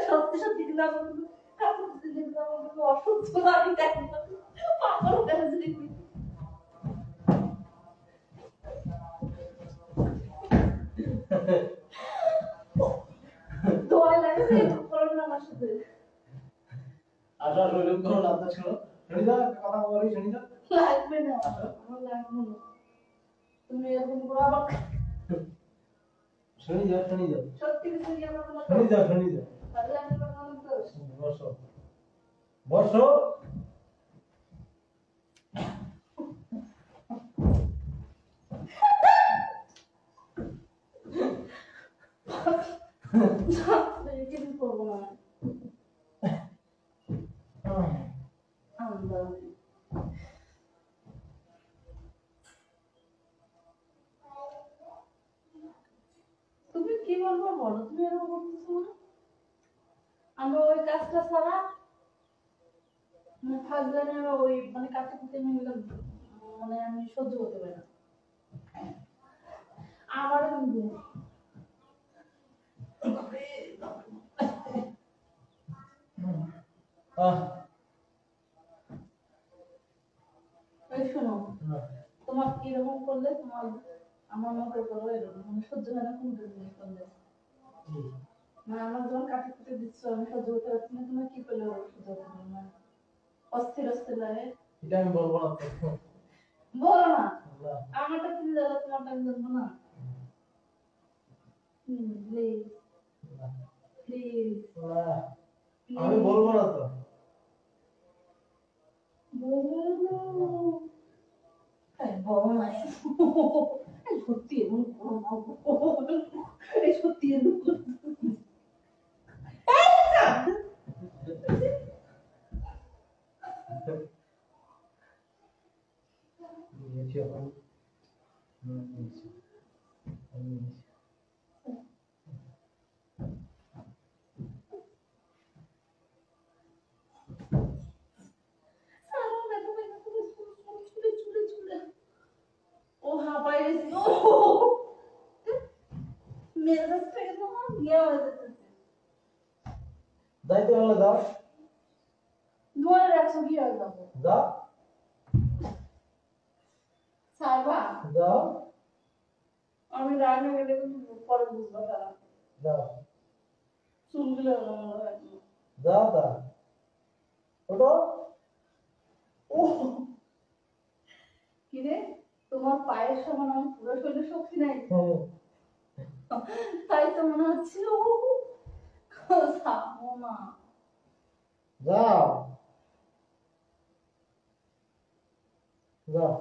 সত্যি সত্যি কিন্তু আমার কিন্তু অসুস্থ আমি দেখি পাগল হয়ে যাই। দোয়া লাগে করো না আমার সাথে। আচ্ছা শরীর করো না তা ছিল শুনি যা কথা বলি শুনি যা লাগবে না আমার লাগবে না তুমি এরকম করে আবার শুনি যা সত্যি কিছু কি আমার কোনো শুনি যা তাহলে আমি কোনো দোষ বসো বসো কিছু করবো না আমরা তুমি কি বলবো বলো তুমি এরকম করতেছো না আমি ওই কাজটা ছাড়া থাকলে না ওই মানে কাছে কুটে মিলে মানে আমি সহ্য করতে পারি না আমার শোনো তোমার কিরকম করলে তোমার আমার মতো করো এরকম মানে সহ্য হয় না কোন জিনিস করলে মানে আমার যখন কাটি কুটে দিচ্ছ আমি সহ্য করতে পারছি না তুমি কি করলে সহ্য করতে পারো না অস্থির অস্থির লাগে এটা আমি বলবো না বলো না আমারটা তুমি জানো তোমারটা আমি জানবো না প্লিজ প্লিজ আমি বলবো না তো বলো না সত্যি এমন সত্যি এমন ও হ্যাঁ বাইরে মেজাজ থেকে তো ইয়ে হয়ে যাচ্ছে যাইতে হলে দাও দুয়ারে রাখছো কি হয়ে যাবো দাও সাইবা দাও আমি রান্না গেলে কিন্তু পরে বুঝবো তারা দাও শুনলে দাও দাও ওটো ও কি রে তোমার পায়ের সমান আমার পুরো শরীরে শক্তি নাই তাই তো মনে হচ্ছে ও সামো না যাও যাও